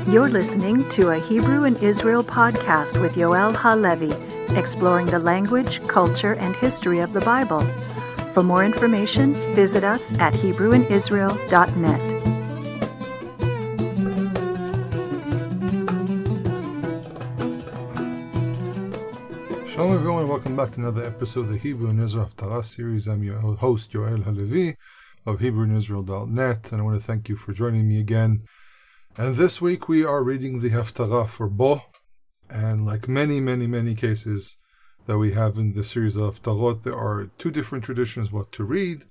You're listening to a Hebrew in Israel podcast with Yoel Halevi, exploring the language, culture, and history of the Bible. For more information, visit us at HebrewInIsrael.net. Shalom everyone, and welcome back to another episode of the Hebrew in Israel Haftarah series. I'm your host, Yoel Halevi of HebrewInIsrael.net, and I want to thank you for joining me again. And this week we are reading the Haftarah Bo, and like many cases that we have in the series of Haftarot, there are two different traditions what to read.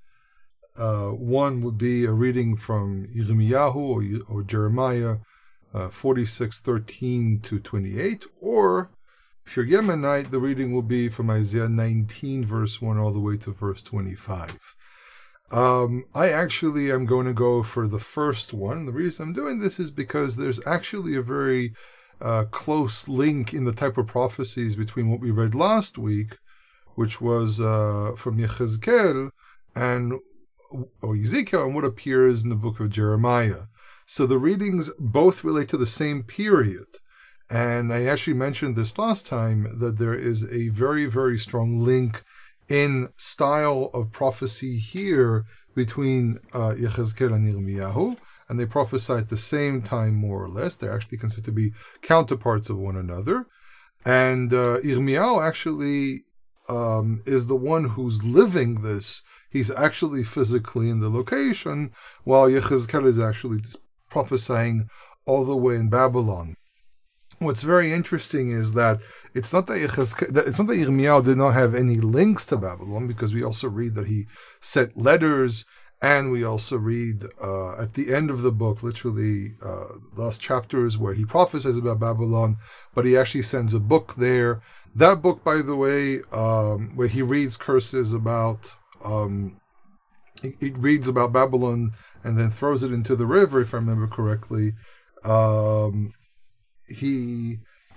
One would be a reading from Yirmiyahu or Jeremiah 46:13 to 28, or if you're Yemenite, the reading will be from Isaiah 19 verse 1 all the way to verse 25. I actually am going to go for the first one. The reason I'm doing this is because there's actually a very close link in the type of prophecies between what we read last week, which was from Yechezkel or Ezekiel, and what appears in the book of Jeremiah. So the readings both relate to the same period. And I actually mentioned this last time, that there is a very strong link in style of prophecy here between Yechezkel and Yirmiyahu, and they prophesy at the same time, more or less. They're actually considered to be counterparts of one another. And Yirmiyahu actually is the one who's living this. He's actually physically in the location, while Yechezkel is actually prophesying all the way in Babylon. What's very interesting is that it's not that Yirmiyahu did not have any links to Babylon, because we also read that he sent letters, and we also read at the end of the book, literally last chapters, where he prophesies about Babylon, but he actually sends a book there. That book, by the way, where he reads curses about, he reads about Babylon and then throws it into the river, if I remember correctly.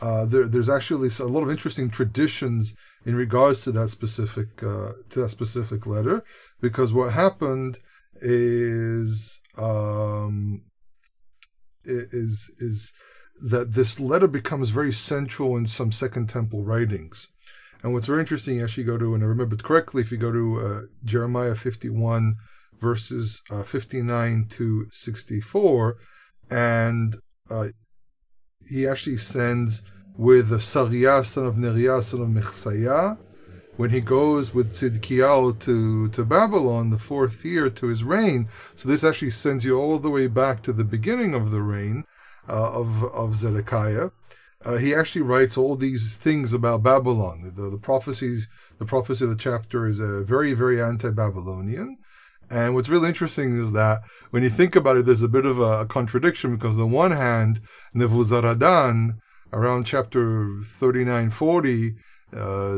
There's actually a lot of interesting traditions in regards to that specific letter, because what happened is that this letter becomes very central in some Second Temple writings. And what's very interesting, you actually go to, and I remembered correctly, if you go to Jeremiah 51 verses 59 to 64, and he actually sends with Sariah, son of Neriah, son of Mechsayah, when he goes with Tzidkiyahu to Babylon, the 4th year to his reign. So this actually sends you all the way back to the beginning of the reign of Zedekiah. He actually writes all these things about Babylon. The prophecy of the chapter is very anti-Babylonian. And what's really interesting is that when you think about it, there's a bit of a contradiction, because on the one hand, Nebuzaradan, around chapter 39-40,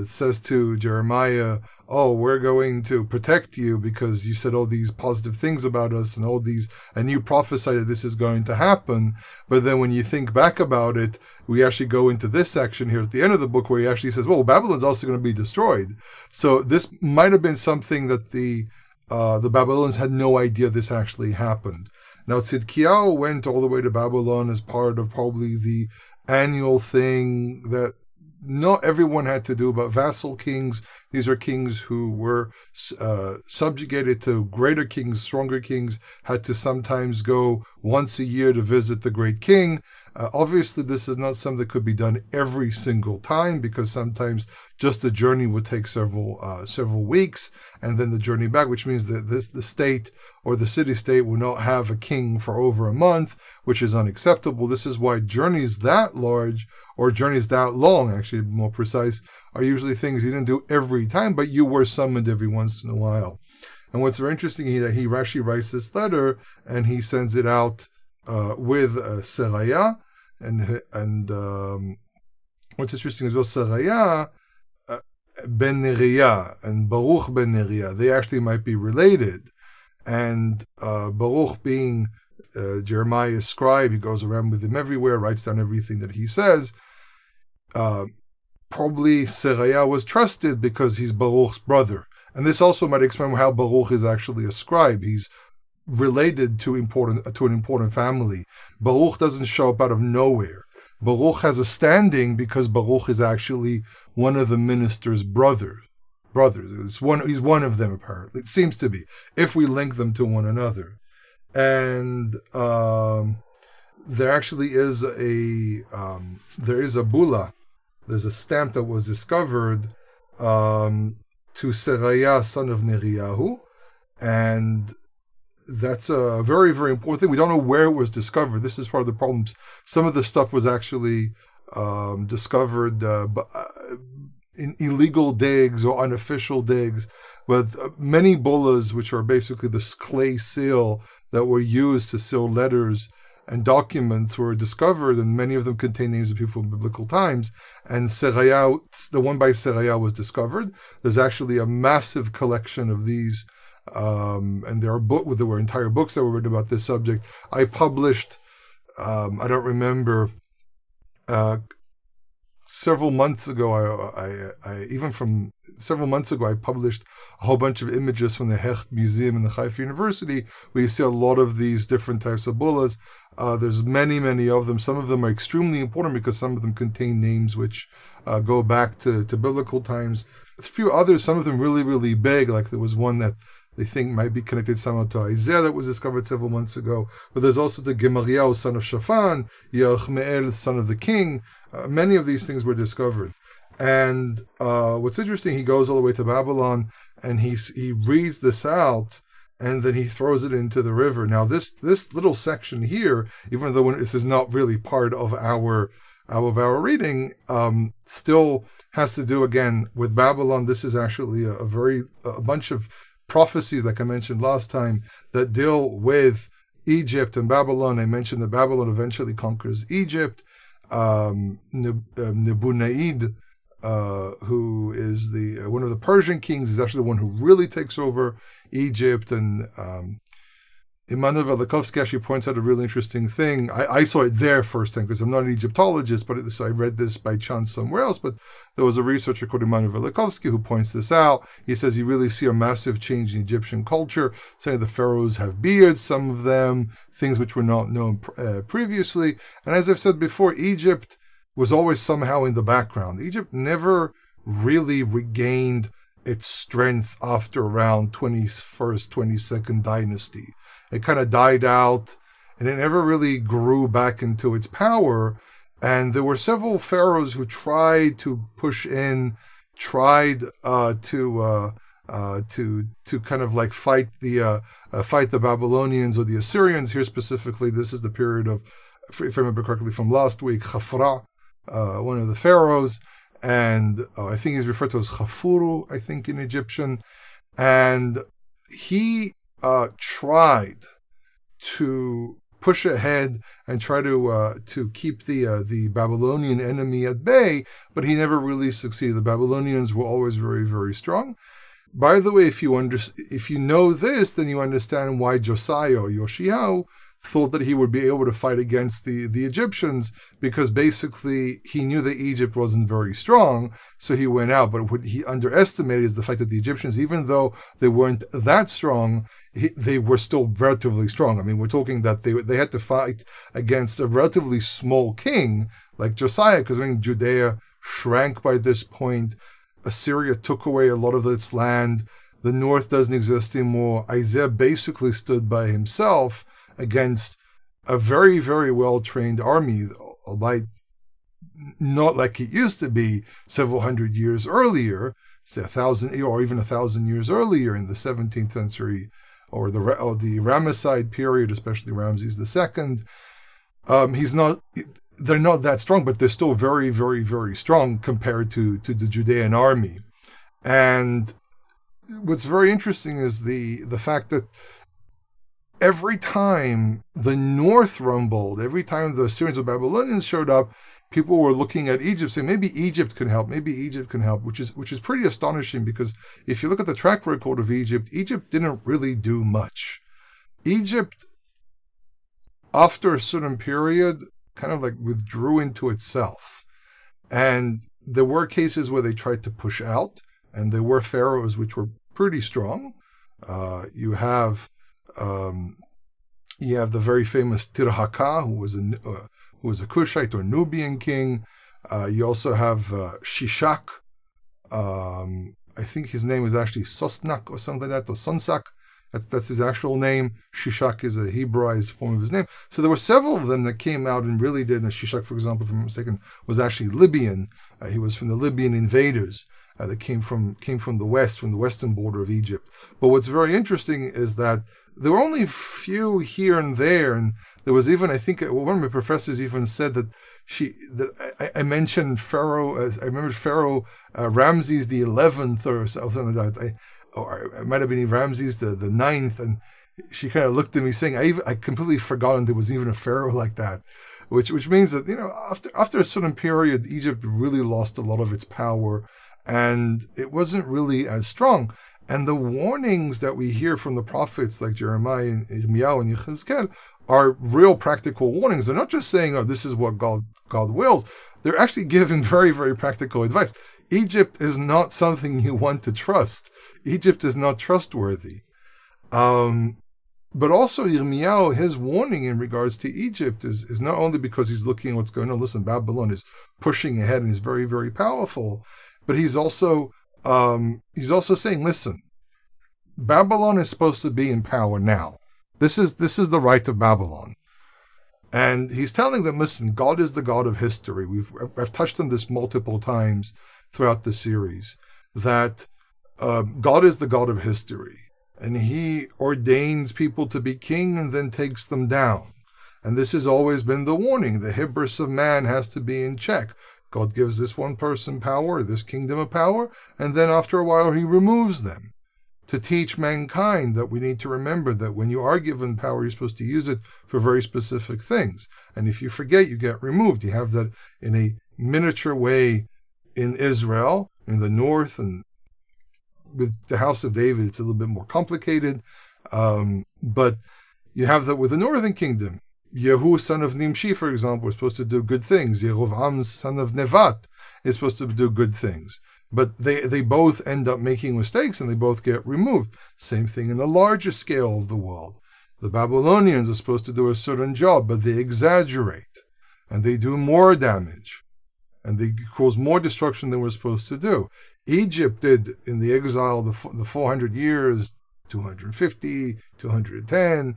says to Jeremiah, "Oh, we're going to protect you because you said all these positive things about us and you prophesied that this is going to happen." But then when you think back about it, we actually go into this section here at the end of the book where he actually says, well, Babylon's also going to be destroyed. So this might have been something that the Babylonians had no idea this actually happened. Now, Tzidkiyahu went all the way to Babylon as part of probably the annual thing that not everyone had to do, but vassal kings, these are kings who were subjugated to greater kings, stronger kings, had to sometimes go once a year to visit the great king. Obviously, this is not something that could be done every single time, because sometimes just the journey would take several weeks, and then the journey back, which means that the state or the city-state will not have a king for over a month, which is unacceptable. This is why journeys that large, or journeys that long, actually more precise, are usually things you didn't do every time, but you were summoned every once in a while. And what's very interesting is that he actually writes this letter, and he sends it out with Seraya, and what's interesting as well, Seraya ben Neriah and Baruch ben Neriah, they actually might be related. And Baruch being Jeremiah's scribe, he goes around with him everywhere, writes down everything that he says. Probably Seraya was trusted because he's Baruch's brother. And this also might explain how Baruch is actually a scribe. He's related to an important family. Baruch doesn't show up out of nowhere. Baruch has a standing because Baruch is actually one of the minister's brothers. He's one of them, apparently. It seems to be, if we link them to one another. And there actually is a bulla. There's a stamp that was discovered to Seraya, son of Neriyahu, and that's a very, very important thing. We don't know where it was discovered. This is part of the problems. Some of the stuff was actually discovered in illegal digs or unofficial digs, but many bullas, which are basically this clay seal that were used to seal letters and documents, were discovered, and many of them contain names of people from biblical times. And Seraya, the one by Seraya, was discovered. There's actually a massive collection of these, and there were entire books that were written about this subject. I published, I don't remember, several months ago, I published a whole bunch of images from the Hecht Museum in the Haifa University, where you see a lot of these different types of bullas. There's many, many of them. Some of them are extremely important because some of them contain names which go back to biblical times. A few others, some of them really, really big, like there was one that they think might be connected somehow to Isaiah that was discovered several months ago. But there's also the Gemariah, son of Shaphan, YHWH, son of the king. Many of these things were discovered. And what's interesting, he goes all the way to Babylon, and he reads this out, and then he throws it into the river. Now, this little section here, even though this is not really part of our reading, still has to do, again, with Babylon. This is actually a bunch of prophecies, like I mentioned last time, that deal with Egypt and Babylon. I mentioned that Babylon eventually conquers Egypt. Nebuchadnezzar, who is one of the Persian kings, is actually the one who really takes over Egypt. And Immanuel Velikovsky actually points out a really interesting thing. I saw it there first time because I'm not an Egyptologist, but I read this by chance somewhere else. But there was a researcher called Immanuel Velikovsky who points this out. He says you really see a massive change in Egyptian culture. Saying the pharaohs have beards, some of them, things which were not known previously. And as I've said before, Egypt was always somehow in the background. Egypt never really regained its strength after around 21st, 22nd dynasty. It kind of died out, and it never really grew back into its power. And there were several pharaohs who tried to push in, tried to kind of like fight the Babylonians or the Assyrians. Here specifically, this is the period of, if I remember correctly from last week, Haftarah, one of the pharaohs, and I think he's referred to as Khafuru, I think, in Egyptian, and he tried to push ahead and try to keep the Babylonian enemy at bay, but he never really succeeded. The Babylonians were always very, very strong. By the way, if you know this, then you understand why Josiah or Yoshiao thought that he would be able to fight against the Egyptians, because basically he knew that Egypt wasn't very strong, so he went out. But what he underestimated is the fact that the Egyptians, even though they weren't that strong, they were still relatively strong. I mean, we're talking that they had to fight against a relatively small king like Josiah, because I mean, Judea shrank by this point. Assyria took away a lot of its land. The north doesn't exist anymore. Isaiah basically stood by himself against a very, very well-trained army, albeit not like it used to be several hundred years earlier, say 1,000 or even 1,000 years earlier in the 17th century, or the Ramesside period, especially Ramses II. They're not that strong, but they're still very, very, very strong compared to the Judean army. And what's very interesting is the fact that every time the north rumbled, every time the Assyrians or Babylonians showed up, people were looking at Egypt saying, maybe Egypt can help, which is pretty astonishing, because if you look at the track record of Egypt didn't really do much. Egypt, after a certain period, kind of like withdrew into itself. And there were cases where they tried to push out, and there were pharaohs which were pretty strong. You have You have the very famous Tirhakah, who was a Cushite or Nubian king. You also have Shishak. I think his name is actually Sosnak or something like that, or Sonsak. That's his actual name. Shishak is a Hebraized form of his name. So there were several of them that came out and really did. And Shishak, for example, if I'm not mistaken, was actually Libyan. He was from the Libyan invaders that came from the west, from the western border of Egypt. But what's very interesting is that there were only a few here and there, and there was even, I think, one of my professors even said that I mentioned Pharaoh, I remember Pharaoh Ramses the 11th or something like that. Or it might have been Ramses the 9th, and she kind of looked at me saying, I completely forgotten there was even a pharaoh like that, which means that, after a certain period, Egypt really lost a lot of its power, and it wasn't really as strong. And the warnings that we hear from the prophets like Jeremiah and Yirmiyahu and Yechezkel are real practical warnings. They're not just saying, oh, this is what God wills. They're actually giving very, very practical advice. Egypt is not something you want to trust. Egypt is not trustworthy. But also Yirmiyahu, his warning in regards to Egypt is not only because he's looking at what's going on. Listen, Babylon is pushing ahead and is very, very powerful. But he's also saying, listen, Babylon is supposed to be in power now. This is the right of Babylon. And he's telling them, listen, God is the God of history. I've touched on this multiple times throughout the series, that God is the God of history, and he ordains people to be king and then takes them down. And this has always been the warning. The hubris of man has to be in check. God gives this one person power, this kingdom of power, and then after a while he removes them to teach mankind that we need to remember that when you are given power, you're supposed to use it for very specific things. And if you forget, you get removed. You have that in a miniature way in Israel, in the north, and with the house of David, it's a little bit more complicated. But you have that with the northern kingdom. Yehu, son of Nimshi, for example, is supposed to do good things. Yerovam, son of Nevat, is supposed to do good things. But they both end up making mistakes and they both get removed. Same thing in the larger scale of the world. The Babylonians are supposed to do a certain job, but they exaggerate and they do more damage and they cause more destruction than we're supposed to do. Egypt did in the exile, the 400 years, 250, 210,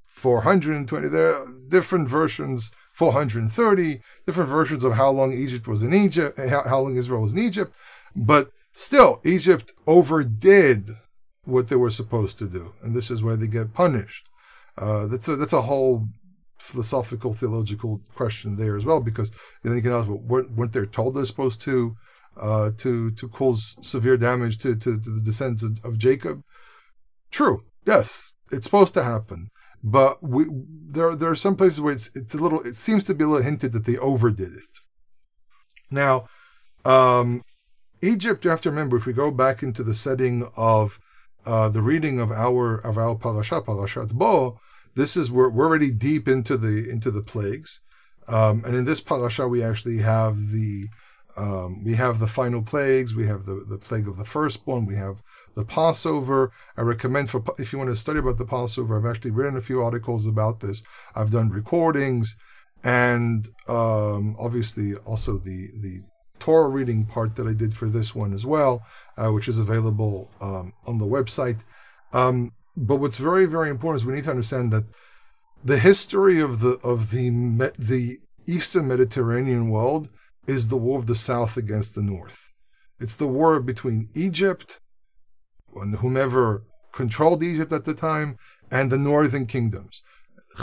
420. There are different versions, 430, different versions of how long Egypt was in Egypt, how long Israel was in Egypt. But still, Egypt overdid what they were supposed to do, and this is why they get punished. That's a whole philosophical, theological question there as well, because then you can ask, well, weren't they told they're supposed to cause severe damage to the descendants of Jacob? True, yes, it's supposed to happen, but there are some places where it seems to be a little hinted that they overdid it. Now, Egypt, you have to remember, if we go back into the setting of the reading of our Parashat Bo, we're already deep into the plagues, and in this parasha we actually have the final plagues. We have the plague of the firstborn. We have the Passover. I recommend if you want to study about the Passover, I've actually written a few articles about this. I've done recordings, and obviously also the Torah reading part that I did for this one as well, which is available on the website. But what's very, very important is we need to understand that the history of the Eastern Mediterranean world is the war of the South against the North. It's the war between Egypt, and whomever controlled Egypt at the time, and the northern kingdoms.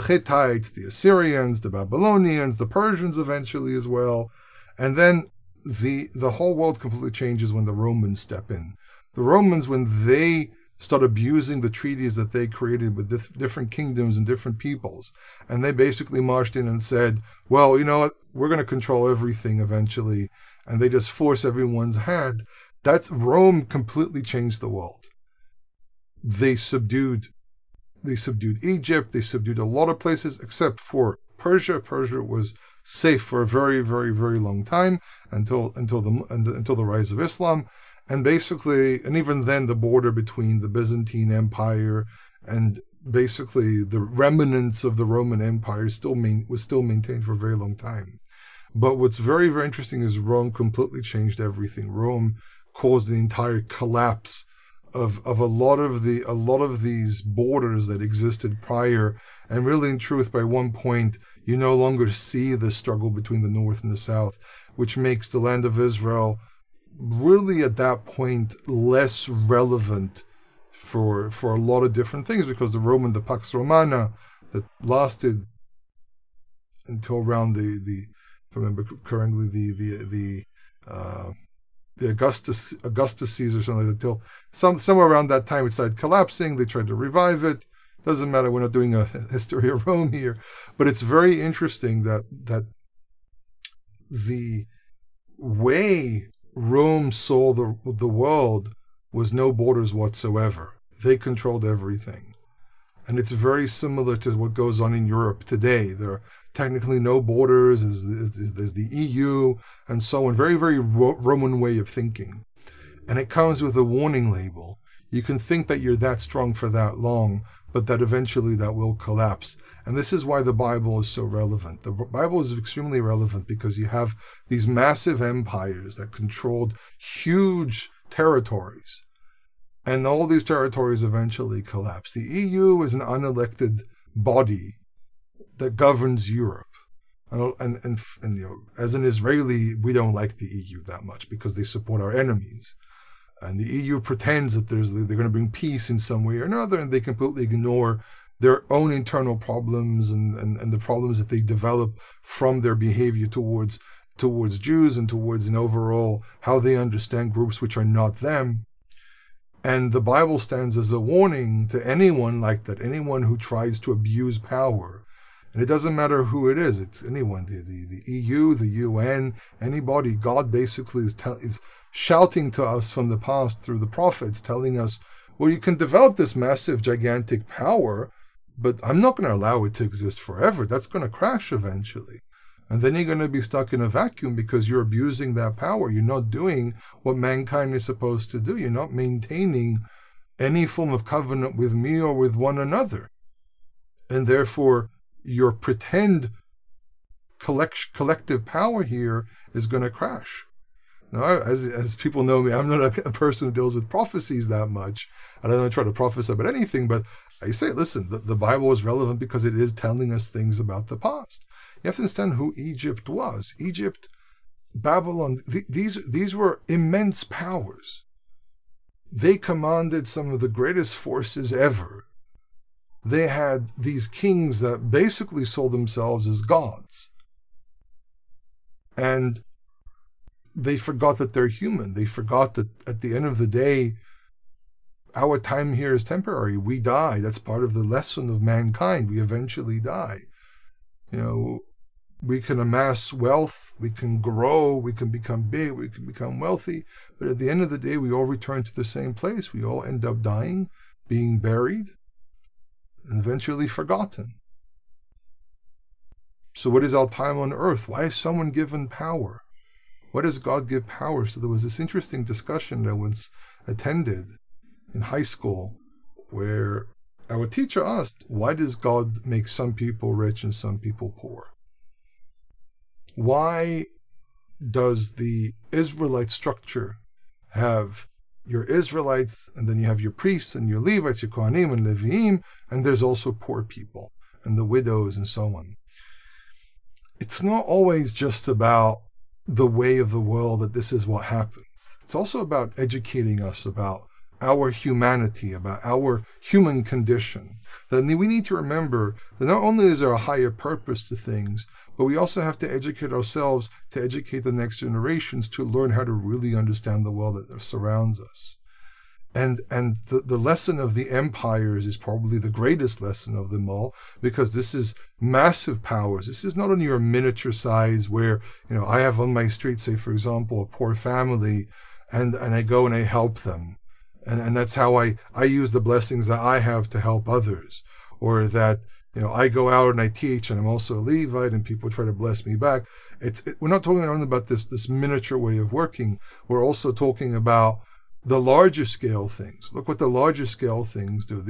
Hittites, the Assyrians, the Babylonians, the Persians eventually as well. And then the whole world completely changes when the Romans step in. The Romans, when they start abusing the treaties that they created with different kingdoms and different peoples, and they basically marched in and said, well, you know what, we're going to control everything eventually, and they just force everyone's hand. Rome completely changed the world. They subdued Egypt, they subdued a lot of places except for Persia. Persia was safe for a very, very, very long time until the rise of Islam. And basically, and even then, the border between the Byzantine Empire and basically the remnants of the Roman Empire was still maintained for a very long time. But what's very, very interesting is Rome completely changed everything. Rome caused the entire collapse of a lot of these borders that existed prior. And really, in truth, by one point, you no longer see the struggle between the north and the south, which makes the land of Israel really at that point less relevant for a lot of different things, because the Pax Romana that lasted until around the if I remember correctly, the Augustus Caesar, something like that, until somewhere around that time it started collapsing. They tried to revive it. Doesn't matter, we're not doing a history of Rome here, but it's very interesting that the way Rome saw the world was no borders whatsoever. They controlled everything. And it's very similar to what goes on in Europe today. There are technically no borders. There's the EU and so on. Very, very Roman way of thinking. And it comes with a warning label. You can think that you're that strong for that long, but that eventually that will collapse. And this is why the Bible is so relevant. The Bible is extremely relevant because you have these massive empires that controlled huge territories. And all these territories eventually collapse. The EU is an unelected body that governs Europe. And you know, as an Israeli, we don't like the EU that much because they support our enemies. And the EU pretends that they're going to bring peace in some way or another, and they completely ignore their own internal problems and the problems that they develop from their behavior towards Jews and towards an overall how they understand groups which are not them. And the Bible stands as a warning to anyone like that, anyone who tries to abuse power. And it doesn't matter who it is, it's anyone, the EU, the UN, anybody. God basically is shouting to us from the past through the prophets, telling us, well, you can develop this massive, gigantic power, but I'm not going to allow it to exist forever. That's going to crash eventually. And then you're going to be stuck in a vacuum because you're abusing that power. You're not doing what mankind is supposed to do. You're not maintaining any form of covenant with me or with one another. And therefore, your pretend collective power here is going to crash. Now, as people know me, I'm not a person who deals with prophecies that much. I don't try to prophesy about anything, but I say, listen, the Bible is relevant because it is telling us things about the past. You have to understand who Egypt was. Egypt, Babylon, these were immense powers. They commanded some of the greatest forces ever. They had these kings that basically saw themselves as gods. And they forgot that they're human. They forgot that at the end of the day, our time here is temporary. We die. That's part of the lesson of mankind. We eventually die. You know, we can amass wealth, we can grow, we can become big, we can become wealthy, but at the end of the day, we all return to the same place. We all end up dying, being buried, and eventually forgotten. So what is our time on earth? Why is someone given power? Why does God give power? So there was this interesting discussion that I once attended in high school where our teacher asked, why does God make some people rich and some people poor? Why does the Israelite structure have your Israelites, and then you have your priests and your Levites, your Kohanim and Leviim, and there's also poor people and the widows and so on? It's not always just about the way of the world that this is what happens. It's also about educating us about our humanity, about our human condition. That we need to remember that not only is there a higher purpose to things, but we also have to educate ourselves to educate the next generations to learn how to really understand the world that surrounds us. And the lesson of the empires is probably the greatest lesson of them all, because this is massive powers. This is not only your miniature size where, I have on my street, say, for example, a poor family, and I go and I help them. And that's how I use the blessings that I have to help others. Or that, I go out and I teach, and I'm also a Levite, and people try to bless me back. We're not talking only about this miniature way of working. We're also talking about the larger scale things. Look what the larger scale things do.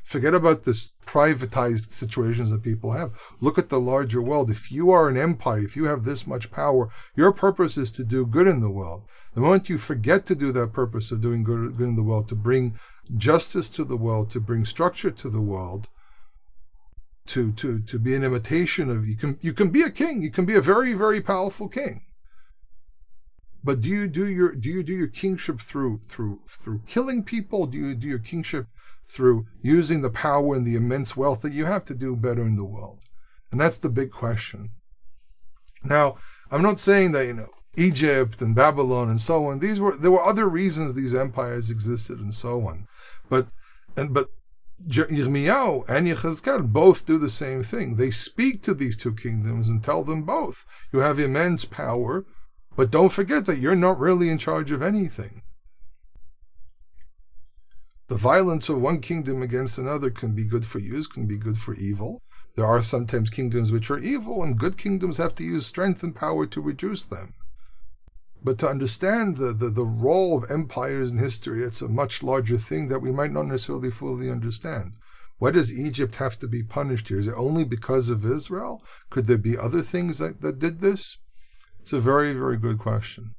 Forget about this privatized situations that people have. Look at the larger world. If you are an empire, if you have this much power, your purpose is to do good in the world. The moment you forget to do that purpose of doing good in the world, to bring justice to the world, to bring structure to the world, to be an imitation of, you can be a king, you can be a very, very powerful king. But do you do your kingship through killing people? Do you do your kingship through using the power and the immense wealth that you have to do better in the world? And that's the big question. Now, I'm not saying that, Egypt and Babylon and so on, there were other reasons these empires existed and so on. But Yirmiyahu and Yechezkel both do the same thing. They speak to these two kingdoms and tell them both, you have immense power, but don't forget that you're not really in charge of anything. The violence of one kingdom against another can be good for you, can be good for evil. There are sometimes kingdoms which are evil, and good kingdoms have to use strength and power to reduce them. But to understand the role of empires in history, it's a much larger thing that we might not necessarily fully understand. Why does Egypt have to be punished here? Is it only because of Israel? Could there be other things that did this? It's a very, very good question.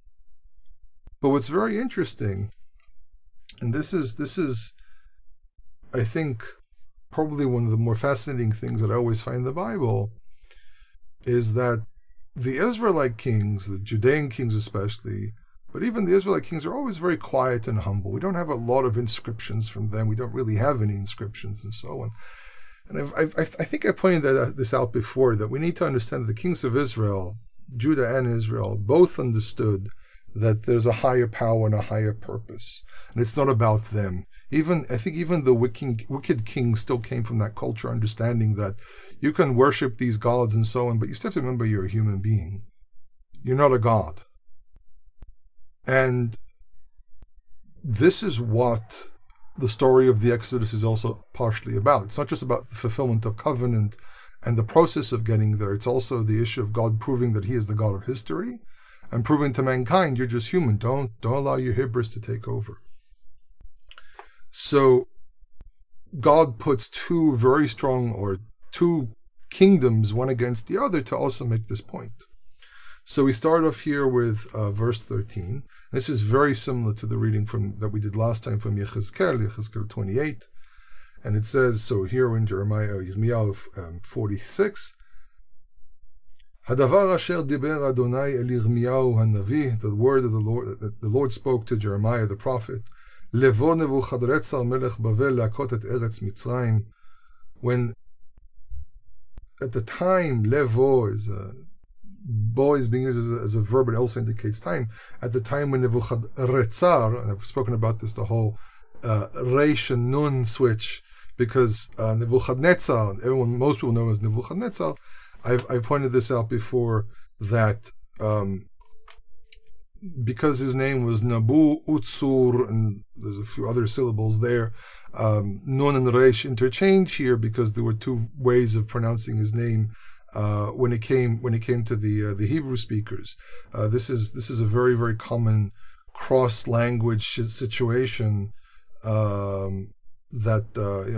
But what's very interesting, and this is, I think, probably one of the more fascinating things that I always find in the Bible, is that the Israelite kings, the Judean kings especially, but even the Israelite kings are always very quiet and humble. We don't have a lot of inscriptions from them. We don't really have any inscriptions and so on. And I think I pointed this out before, that we need to understand that the kings of Israel, Judah and Israel, both understood that there's a higher power and a higher purpose. And it's not about them. I think even the wicked kings still came from that culture, understanding that you can worship these gods and so on, but you still have to remember you're a human being. You're not a god. And this is what the story of the Exodus is also partially about. It's not just about the fulfillment of covenant and the process of getting there. It's also the issue of God proving that he is the God of history and proving to mankind you're just human. Don't allow your hubris to take over. So God puts two very strong, or two kingdoms, one against the other, to also make this point. So we start off here with verse 13. This is very similar to the reading that we did last time from Yechezkel 28. And it says, so here in Yirmiyahu 46, Hadavar asher diber Adonai el Yirmiyahu hanavi, the word of the Lord, that the Lord spoke to Jeremiah the prophet, Levo Nebuchadnezzar melech Bavel lakot et eretz Mitzrayim. When at the time, levo is being used as a verb, it also indicates time. At the time when Nebuchadnezzar, and I've spoken about this, the whole Reish and Nun switch, because Nebuchadnezzar, most people know as Nebuchadnezzar. I've pointed this out before, that because his name was Nabu Utsur, and there's a few other syllables there, Nun and Reish interchange here because there were two ways of pronouncing his name when it came to the Hebrew speakers. This is a very, very common cross-language situation that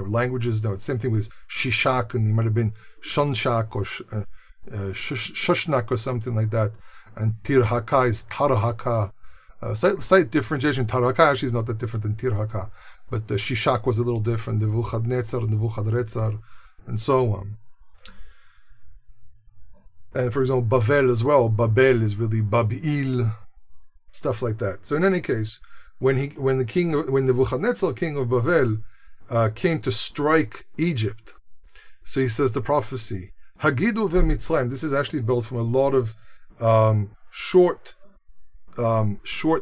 languages. No, it's the same thing with Shishak, and it might have been Shonshak or Shushnak or something like that. And Tirhaka is Tarhaka. Slight differentiation. Tarhaka actually is not that different than Tirhaka, but Shishak was a little different. Nebuchadnezzar, and so on. And for example, Bavel as well. Babel is really Babil, stuff like that. So in any case, when Nebuchadnezzar, king of Bavel, came to strike Egypt, so he says the prophecy, Hagidu ve'Mitzrayim. This is actually built from a lot of short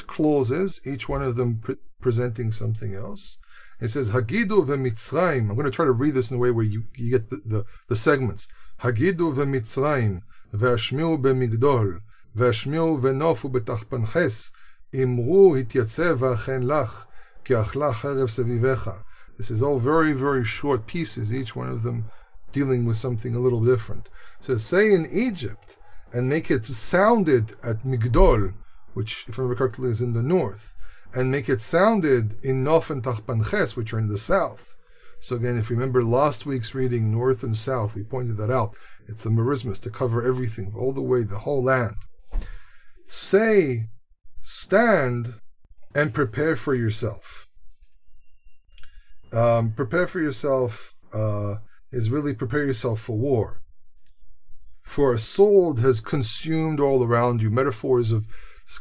clauses, each one of them presenting something else. It says Hagidu ve'Mitzrayim. I'm going to try to read this in a way where you get the segments. Hagidu ve'Mitzrayim ve'ashmiu be'migdol ve'ashmiu ve'nofu betachpanches imru hityatzev v'achen lach ki achla cherev sevivecha. This is all very, very short pieces, each one of them dealing with something a little different. It says, say in Egypt, and make it sounded at Migdol, which, if I remember correctly, is in the north, and make it sounded in Nof and Tachpanches, which are in the south. So again, if you remember last week's reading, north and south, we pointed that out. It's the merismas to cover everything, all the way, the whole land. Say, stand, and prepare for yourself. Prepare for yourself is really prepare yourself for war. For a sword has consumed all around you. Metaphors of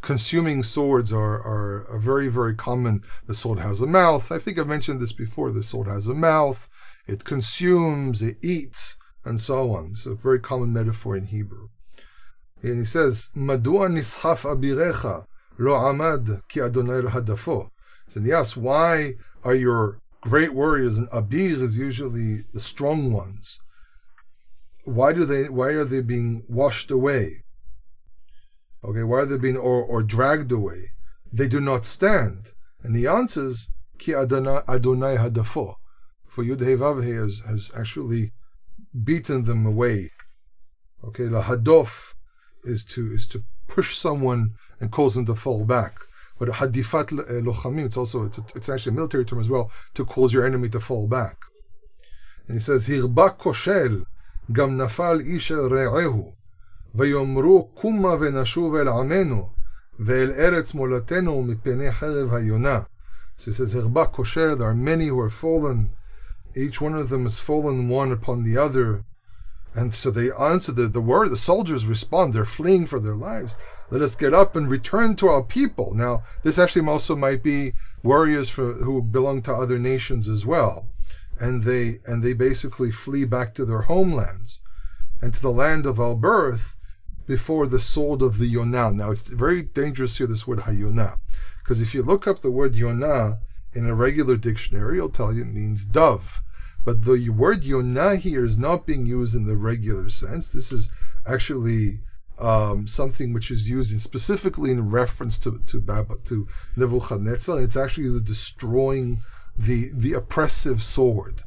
consuming swords are very, very common. The sword has a mouth. I think I've mentioned this before. The sword has a mouth. It consumes, it eats, and so on. So a very common metaphor in Hebrew. And he says, Madua nishaf abirecha lo amad ki Adonai hadafo. So he asks, why are your great warriors, and abir is usually the strong ones, why are they being washed away? Okay, why are they being or dragged away? They do not stand. And he answers, Ki Adonai hadafo. For YHWH has actually beaten them away. Okay, la hadof is to push someone and cause them to fall back. But hadifat lochamim, it's actually a military term as well, to cause your enemy to fall back. And he says, Hirba koshel gam nafal ish el re'ehu vayomru kuma venashuv el amenu ve'el eretz molatenu mipnei cherev hayona. So he says, Hirba koshel, there are many who are fallen. Each one of them has fallen one upon the other. And so they answer the soldiers respond, they're fleeing for their lives. Let us get up and return to our people. Now, this actually also might be warriors who belong to other nations as well. And they basically flee back to their homelands and to the land of our birth before the sword of the Yonah. Now, it's very dangerous here, this word Hayonah, because if you look up the word Yonah in a regular dictionary, it'll tell you it means dove. But the word Yonah here is not being used in the regular sense. This is actually something which is used specifically in reference to Nebuchadnezzar, and it's actually the destroying the oppressive sword.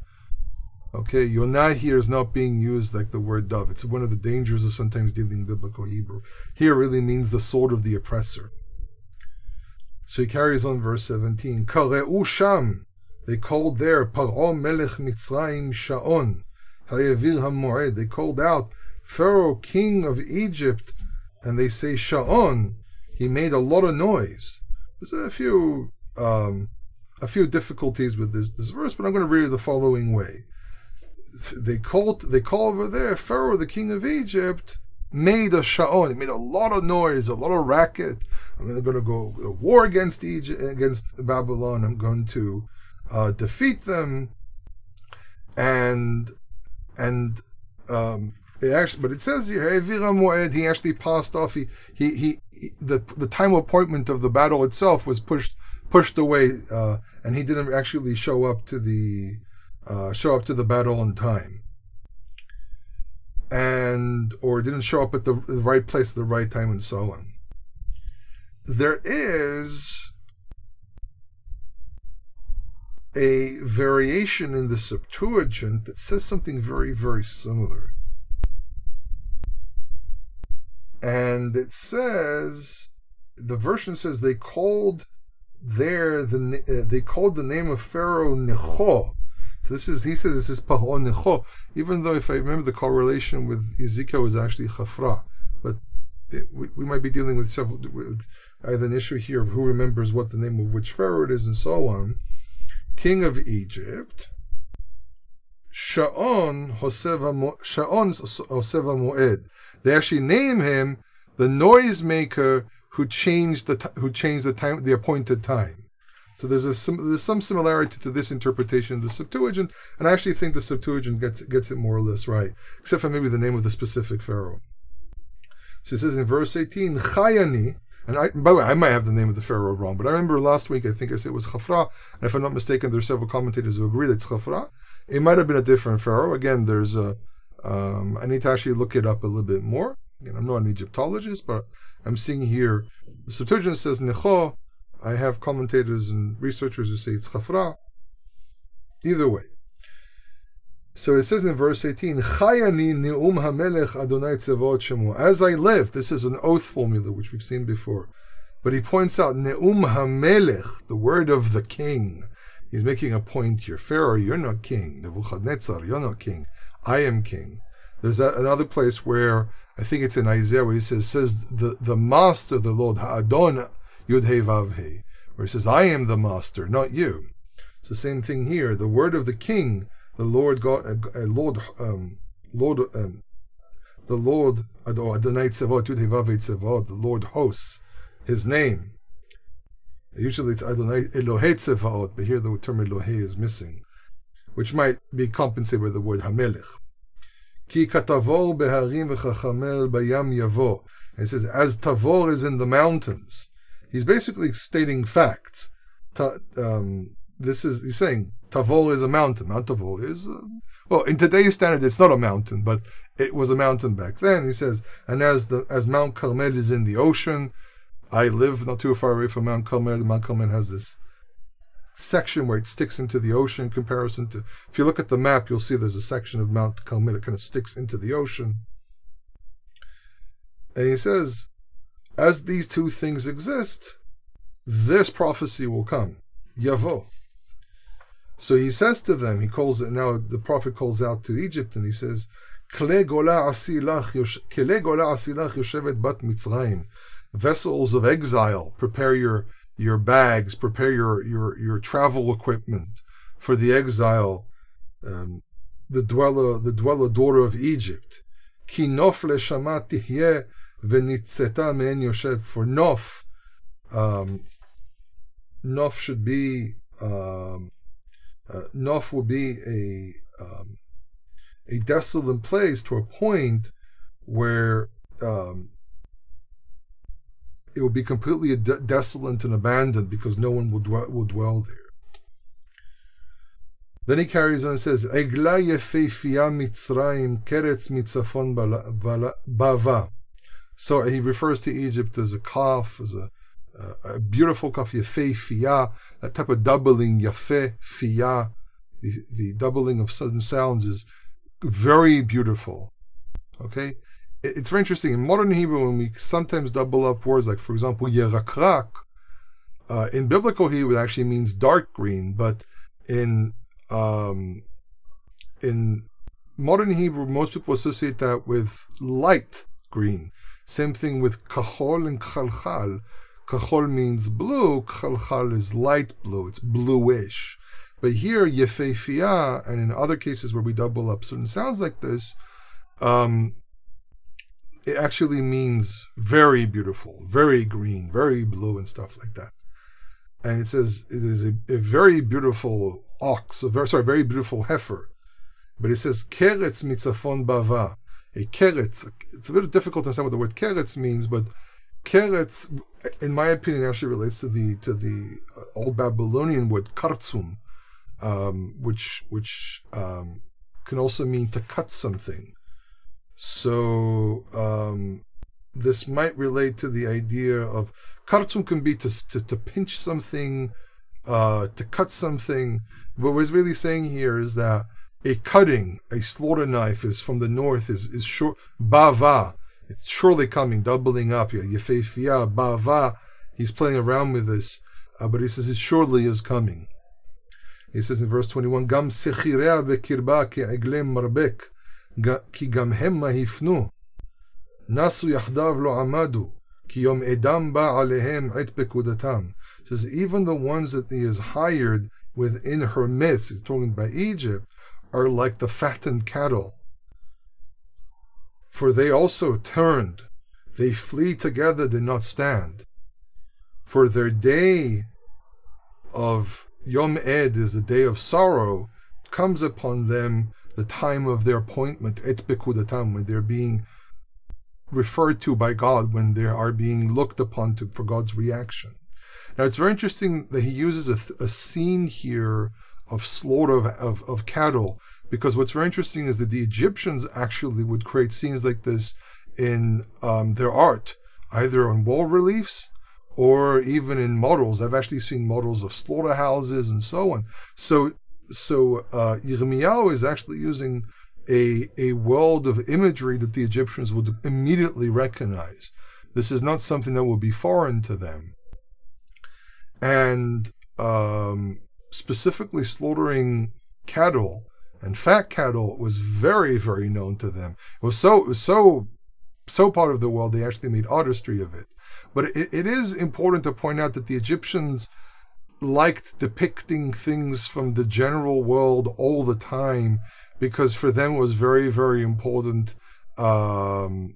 Okay, Yonah here is not being used like the word dove. It's one of the dangers of sometimes dealing biblical Hebrew. Here it really means the sword of the oppressor. So he carries on verse 17. Kare'u sham. They called there, Paro melech Mitzrayim Sha'on, Hayevir HaMoed. They called out, Pharaoh, king of Egypt, and they say Sha'on. He made a lot of noise. There's a few difficulties with this verse, but I'm going to read it the following way. They call over there, Pharaoh, the king of Egypt, made a Sha'on. He made a lot of noise, a lot of racket. I'm going to go war against Egypt, against Babylon. I'm going to defeat them, but it says here, he actually passed off. The time appointment of the battle itself was pushed away, and he didn't actually show up to the battle on time, or didn't show up at the right place at the right time, and so on. There is a variation in the Septuagint that says something very, very similar. And it says, the version says they called the name of Pharaoh Necho. So he says this is Paro Necho, even though if I remember the correlation with Ezekiel was actually Chafra. But we might be dealing with either an issue here of who remembers what the name of which Pharaoh it is and so on. King of Egypt, Sha'on Hoseva Moed. They actually name him the noisemaker who changed the time, the appointed time. So there's some similarity to this interpretation of the Septuagint, and I actually think the Septuagint gets it more or less right, except for maybe the name of the specific pharaoh. So it says in verse 18, Chayani. And by the way, I might have the name of the pharaoh wrong, but I remember last week I think I said it was Chafra, and if I'm not mistaken, there are several commentators who agree that it's Chafra. It might have been a different pharaoh. Again, there's I need to actually look it up a little bit more. Again, I'm not an Egyptologist, but I'm seeing here the Septuagint says Necho. I have commentators and researchers who say it's Chafra. Either way. So it says in verse 18, Chayani ne'um hamelech Adonai tzevot shemo. As I live, this is an oath formula which we've seen before. But he points out Ne'um HaMelech, the word of the king. He's making a point here. Pharaoh, you're not king. Nebuchadnezzar, you're not king. I am king. There's another place where, I think it's in Isaiah, where he says the master, the Lord, Ha'adon Yud-Hei Vav-Hei, where he says, I am the master, not you. It's the same thing here. The word of the king, the Lord God, the Lord Adonai Tzevot, Yud-Hei Vav-Hei Tzevot, the Lord hosts, his name. Usually it's Adonai Elohei Tzevaot, but here the term Elohei is missing, which might be compensated by the word Hamelech. Ki katavor beharim v'chachamel bayam yavo. It says, as Tavor is in the mountains. He's basically stating facts. He's saying Tavor is a mountain. Mount Tavor is, well, in today's standard, it's not a mountain, but it was a mountain back then. He says, and as Mount Carmel is in the ocean, I live not too far away from Mount Carmel. Mount Carmel has this section where it sticks into the ocean in comparison to, if you look at the map, you'll see there's a section of Mount Carmel that kind of sticks into the ocean. And he says, as these two things exist, this prophecy will come. Yavo. So he says to them, he calls it, now the prophet calls out to Egypt and he says, Kle gola asilach yoshevet bat Mitzrayim. Vessels of exile, prepare your bags, prepare your travel equipment for the exile, the dweller daughter of Egypt. Ki nof leshama tihyeh v'nitzeta me'en yoshev. For nof, nof should be, nof will be a desolate place to a point where it will be completely desolate and abandoned because no one will dwell there. Then he carries on and says, Egla yefeifiya Mitzrayim keretz mitzafon bava. So he refers to Egypt as a calf, as a beautiful calf, yefeifiya, that type of doubling, yefeifiya, the doubling of sudden sounds is very beautiful. Okay? It's very interesting. In modern Hebrew, when we sometimes double up words, like, for example, yerakrak, in biblical Hebrew, it actually means dark green, but in modern Hebrew, most people associate that with light green. Same thing with kahol and khalkhal. Kahol means blue, khalkhal is light blue, it's bluish. But here, yefeifiya, and in other cases where we double up certain sounds like this, it actually means very beautiful, very green, very blue, and stuff like that. And it says it is a very beautiful ox, very beautiful heifer. But it says keretz mitzafon bava. A keretz. It's a bit difficult to understand what the word keretz means, but keretz, in my opinion, actually relates to the old Babylonian word kartsum, which can also mean to cut something. So this might relate to the idea of kartsum can be to pinch something, to cut something. What we're really saying here is that a cutting, a slaughter knife is from the north is short. Bava, it's surely coming, doubling up here. Yefeifiya, bava. He's playing around with this, but he says it surely is coming. He says in verse 21, Gam sechirea vekirba ke'eglem marbek. כי גם המה הפנו, נסו יחדיו לא עמדו, כי יום אדם בא עליהם עת פקודתם. It says, even the ones that he has hired within her midst, he's talking about Egypt, are like the fattened cattle. For they also turned, they flee together, did not stand. For their day of Yom Ed is a day of sorrow, comes upon them the time of their appointment, et pekudatam, when they're being referred to by God, when they are being looked upon for God's reaction. Now, it's very interesting that he uses a scene here of slaughter of cattle, because what's very interesting is that the Egyptians actually would create scenes like this in their art, either on wall reliefs or even in models. I've actually seen models of slaughterhouses and so on. So Yirmiyahu is actually using a world of imagery that the Egyptians would immediately recognize. This is not something that will be foreign to them. And specifically slaughtering cattle and fat cattle was very, very known to them. It was so part of the world, they actually made artistry of it. But it is important to point out that the Egyptians liked depicting things from the general world all the time, because for them it was very, very important to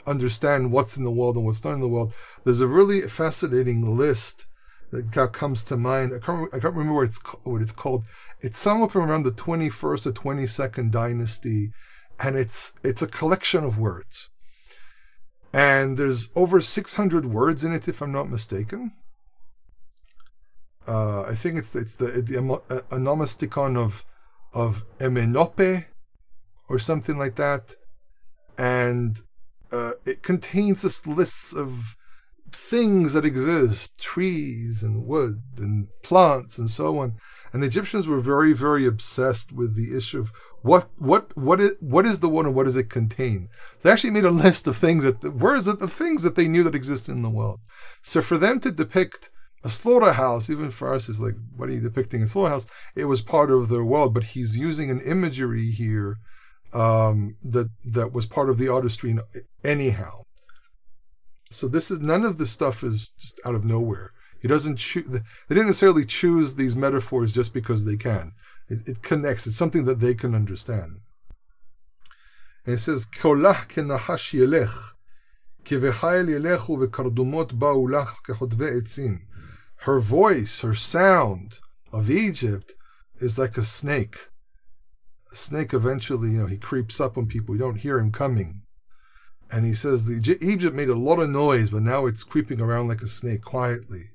understand what's in the world and what's not in the world. There's a really fascinating list that comes to mind. I can't remember what it's called. It's somewhere from around the 21st or 22nd dynasty, and it's a collection of words. And there's over 600 words in it, if I'm not mistaken. I think it's the onomasticon of Emenope or something like that, and it contains this list of things that exist, trees and wood and plants and so on. And the Egyptians were very, very obsessed with the issue of what is the world and what does it contain. They actually made a list of things of things that they knew that exist in the world. So for them to depict a slaughterhouse, even for us, is like, what are you depicting a slaughterhouse? It was part of their world, but he's using an imagery here that was part of the artistry anyhow. So none of this stuff is just out of nowhere. He doesn't choose. They didn't necessarily choose these metaphors just because they can. It connects. It's something that they can understand. And it says, "Kolah kenahash yelech, kivechayel yelechu vekardumot ba'u lach kehotve etzim." Her voice, her sound of Egypt is like a snake. A snake eventually, he creeps up on people. You don't hear him coming. And he says Egypt made a lot of noise, but now it's creeping around like a snake quietly.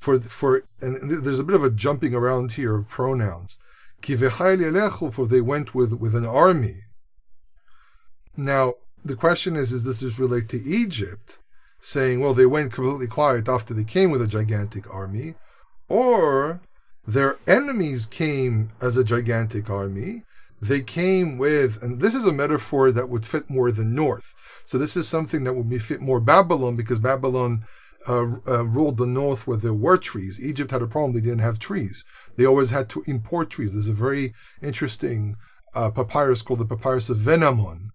And there's a bit of a jumping around here of pronouns. For they went with an army. Now, the question is does this relate to Egypt, saying, well, they went completely quiet after they came with a gigantic army, or their enemies came as a gigantic army? They came with, and this is a metaphor that would fit more the north. So this is something that would fit more Babylon, because Babylon ruled the north where there were trees. Egypt had a problem. They didn't have trees. They always had to import trees. There's a very interesting papyrus called the Papyrus of Venamon,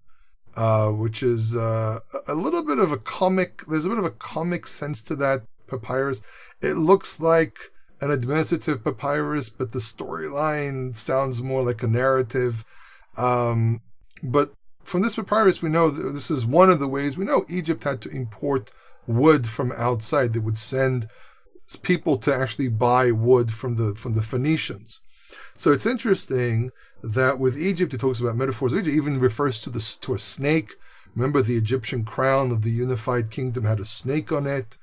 which is a little bit of a comic. There's a bit of a comic sense to that papyrus. It looks like an administrative papyrus, but the storyline sounds more like a narrative. But from this papyrus, we know this is one of the ways we know Egypt had to import wood from outside. They would send people to actually buy wood from the Phoenicians. So it's interesting that with Egypt, it talks about metaphors. Egypt even refers to a snake. Remember, the Egyptian crown of the unified kingdom had a snake on it.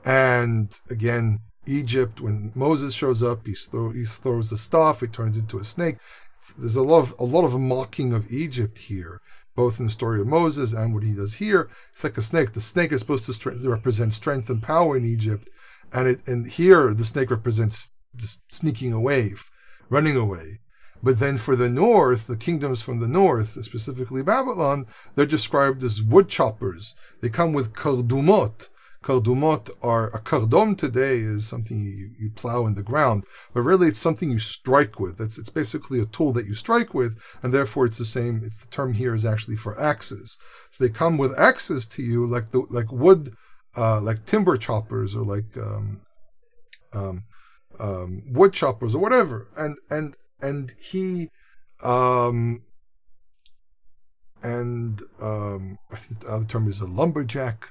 And again, Egypt, when Moses shows up, he throws a staff, it turns into a snake. There's a lot of mocking of Egypt here, both in the story of Moses and what he does here. It's like a snake. The snake is supposed to represent strength and power in Egypt, and here the snake represents just sneaking away, running away. But then for the north, the kingdoms from the north, specifically Babylon, they're described as wood choppers. They come with kardumot. Kardumot are, a kardom today is something you plow in the ground, but really it's something you strike with. It's basically a tool that you strike with, and therefore it's the same. It's the term here is actually for axes. So they come with axes to you, like wood, like timber choppers or like wood choppers or whatever. And he I think the other term is a lumberjack.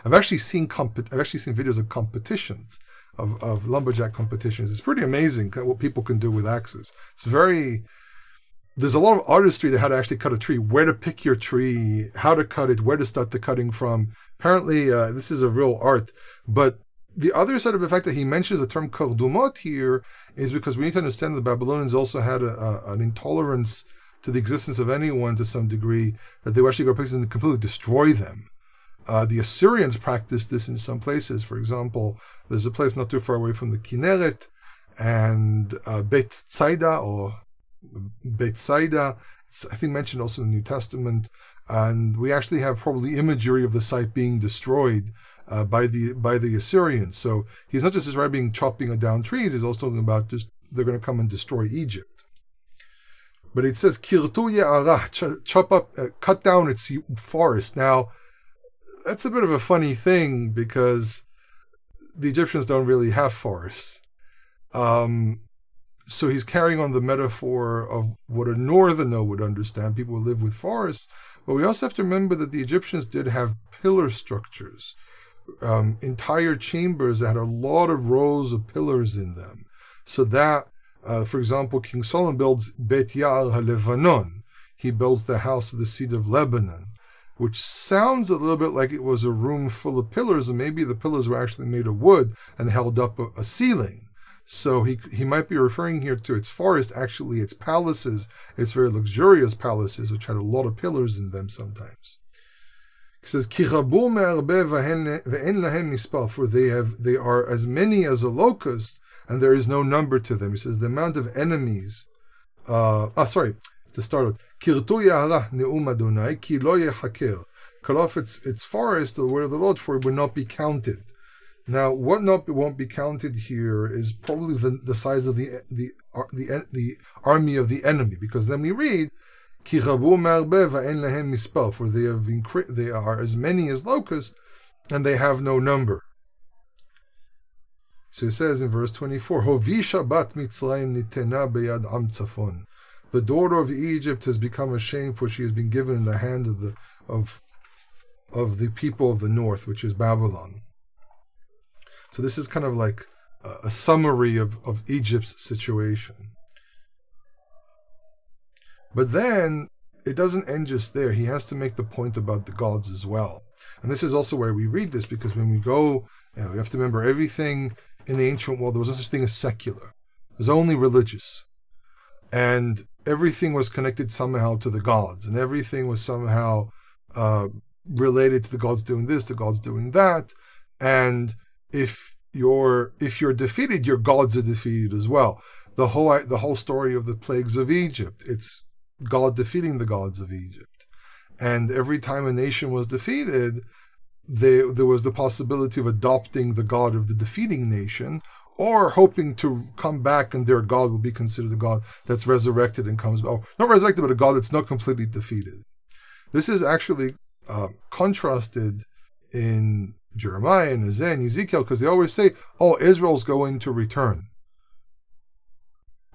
I've actually seen videos of competitions of lumberjack competitions. It's pretty amazing what people can do with axes. There's a lot of artistry to how to actually cut a tree, where to pick your tree, how to cut it, where to start the cutting from. Apparently, this is a real art. But the other side of the fact that he mentions the term kardumot here is because we need to understand that the Babylonians also had an intolerance to the existence of anyone to some degree, that they were actually going to places and completely destroy them. The Assyrians practiced this in some places. For example, there's a place not too far away from the Kinneret, and Beit Saida, it's It's, I think, mentioned also in the New Testament, and we actually have probably imagery of the site being destroyed by the Assyrians. So he's not just describing chopping down trees; he's also talking about just they're going to come and destroy Egypt. But it says kirtu ye'arah, chop up, cut down its forest. Now, that's a bit of a funny thing because the Egyptians don't really have forests. So he's carrying on the metaphor of what a northerner would understand, people who live with forests. But we also have to remember that the Egyptians did have pillar structures, entire chambers that had a lot of rows of pillars in them. So that, for example, King Solomon builds Bet Ya'ar HaLevanon. He builds the house of the seed of Lebanon, which sounds a little bit like it was a room full of pillars, and maybe the pillars were actually made of wood and held up a ceiling. So he might be referring here to its forest, actually its palaces, its very luxurious palaces, which had a lot of pillars in them sometimes. He says, Ki rabu me'arbe ve'en lahem mispar, for they are as many as a locust, and there is no number to them. He says, the amount of enemies, to start with, Kirtu ya'arah ne'um Adonai, ki lo yehaker. Cut off its forest, the word of the Lord, for it would not be counted. Now, what won't be counted here is probably the size of the army of the enemy, because then we read, Ki rabu me'arbe ve'en lahem mispar, for they are as many as locusts, and they have no number. So it says in verse 24, Hovisha bat Mitzrayim nitena beyad am tzafon. The daughter of Egypt has become ashamed, for she has been given in the hand of the people of the north, which is Babylon. So this is kind of like a summary of Egypt's situation. But then it doesn't end just there. He has to make the point about the gods as well. And this is also where we read this, because when we go, we have to remember everything in the ancient world, there was no such thing as secular. It was only religious. And everything was connected somehow to the gods, and everything was somehow related to the gods doing this, the gods doing that. And if you're defeated, your gods are defeated as well. The whole story of the plagues of Egypt, it's God defeating the gods of Egypt. And every time a nation was defeated, there was the possibility of adopting the god of the defeating nation, or hoping to come back and their god will be considered a god that's resurrected and comes back. Oh, not resurrected, but a god that's not completely defeated. This is actually contrasted in Jeremiah and Isaiah and Ezekiel, because they always say, Israel's going to return.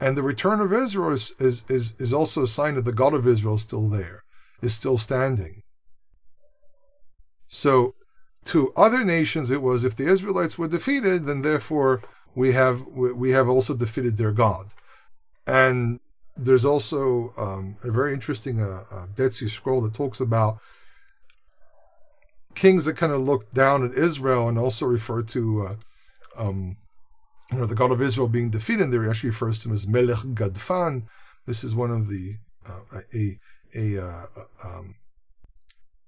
And the return of Israel is also a sign that the God of Israel is still there, is still standing. So to other nations it was, if the Israelites were defeated, then therefore we have also defeated their God. And there's also a very interesting Dead Sea Scroll that talks about kings that kind of looked down at Israel and also refer to the God of Israel being defeated. There, he actually refers to him as Melech Gadfan. This is one of the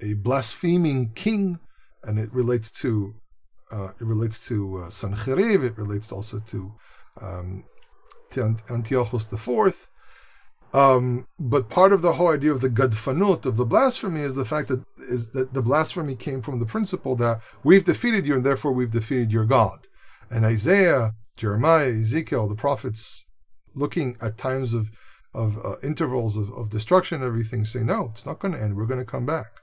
a blaspheming king, and it relates to Sancheriv. It relates also to Antiochus IV. But part of the whole idea of the gadfanut, of the blasphemy, is the fact that the blasphemy came from the principle that we've defeated you and therefore we've defeated your God. And Isaiah, Jeremiah, Ezekiel, the prophets, looking at times of intervals of destruction and everything, say, no, it's not going to end. We're going to come back.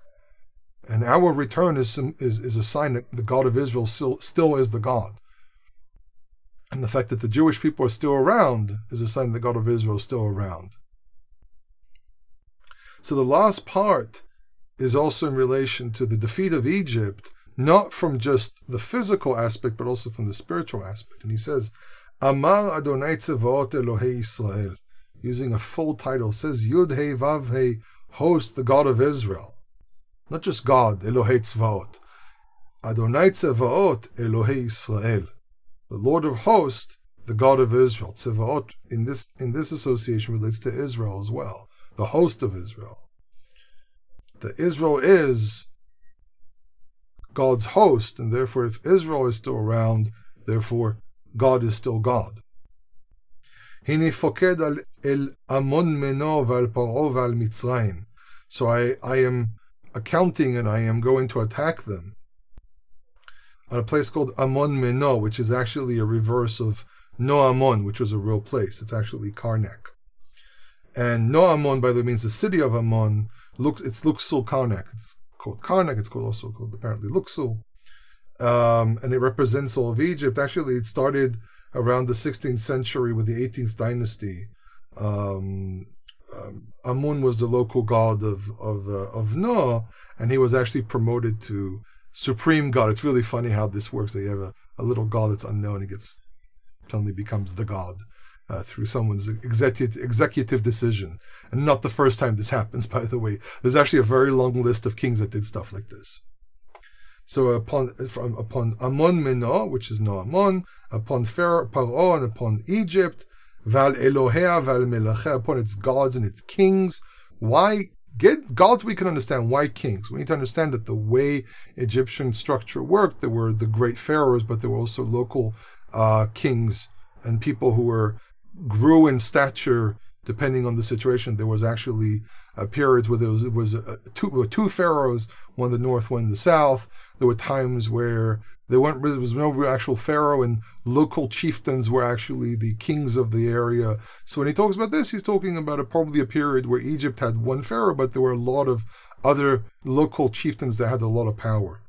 And our return is a sign that the God of Israel still is the God. And the fact that the Jewish people are still around is a sign that the God of Israel is still around. So the last part is also in relation to the defeat of Egypt, not from just the physical aspect, but also from the spiritual aspect. And he says, Amar Adonai Tzevaot Elohei Yisrael, using a full title, says Yud Hei Vav Hei, host, the God of Israel. Not just God, Elohei Tzvaot. Adonai Tzevaot Elohei Yisrael, the Lord of hosts, the God of Israel. Tzevaot in this association relates to Israel as well, the host of Israel. The Israel is God's host, and therefore if Israel is still around, therefore God is still God. Hine foked el Amon meno val paro val Mitzrayim. So I am accounting and I am going to attack them at a place called Amon Meno, which is actually a reverse of No Amon, which was a real place. It's actually Karnak. And No Amon, by the way, means the city of Amon. It's Luxul Karnak. It's called Karnak. It's also called apparently Luxul. And it represents all of Egypt. Actually, it started around the 16th century with the 18th dynasty. Amun was the local god of No, and he was actually promoted to supreme god. It's really funny how this works. They have a little god that's unknown. He suddenly becomes the god through someone's executive decision. And not the first time this happens, by the way. There's actually a very long list of kings that did stuff like this. So upon Amon Meno, which is No Amon, upon Paro and upon Egypt, Val Elohea, Val Melachea, upon its gods and its kings. Why? Get gods we can understand. Why kings? We need to understand that the way Egyptian structure worked, there were the great pharaohs, but there were also local kings and people who grew in stature depending on the situation. There was actually periods where there was two pharaohs, one in the north, one in the south. There were times where there was no real actual pharaoh, and local chieftains were actually the kings of the area. So when he talks about this, he's talking about probably a period where Egypt had one pharaoh, but there were a lot of other local chieftains that had a lot of power.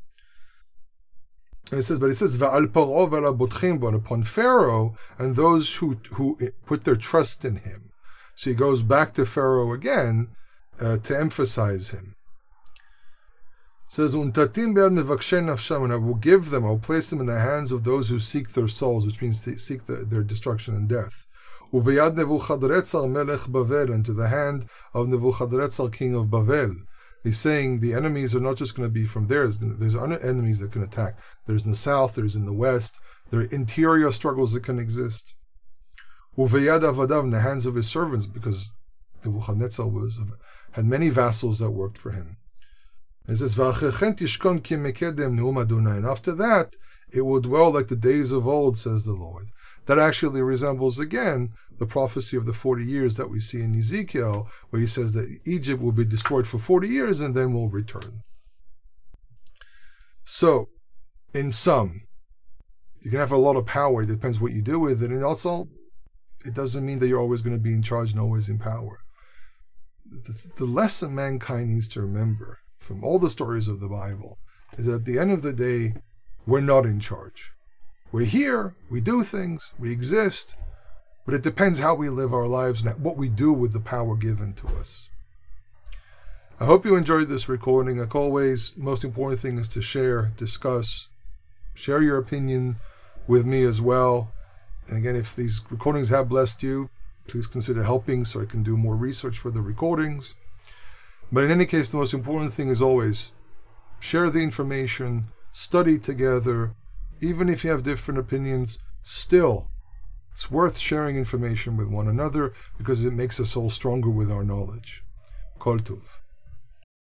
And it says, Va'al Paro v'ala botchim bo, upon Pharaoh and those who put their trust in him. So he goes back to Pharaoh again to emphasize him. It says, Untatim be'ad mevakshe nafsham, and I will give them, I will place them in the hands of those who seek their souls, which means they seek their destruction and death. Uveyad Nebuchadnezzar melech Bavel, and to the hand of Nebuchadnezzar, king of Bavel. He's saying the enemies are not just going to be from there. There's other enemies that can attack. There's in the south, there's in the west. There are interior struggles that can exist. Uveyad avadav, in the hands of his servants, because Nebuchadnezzar had many vassals that worked for him. It says, and after that, it will dwell like the days of old, says the Lord. That actually resembles, again, the prophecy of the 40 years that we see in Ezekiel, where he says that Egypt will be destroyed for 40 years and then will return. So, in sum, you can have a lot of power. It depends what you do with it. And also, it doesn't mean that you're always going to be in charge and always in power. The lesson mankind needs to remember from all the stories of the Bible is that at the end of the day, we're not in charge. We're here, we do things, we exist, but it depends how we live our lives and what we do with the power given to us. I hope you enjoyed this recording. Like always, the most important thing is to share, discuss, share your opinion with me as well. And again, if these recordings have blessed you, please consider helping so I can do more research for the recordings. But in any case, the most important thing is always share the information, study together. Even if you have different opinions, still, it's worth sharing information with one another because it makes us all stronger with our knowledge. Kol Tuv.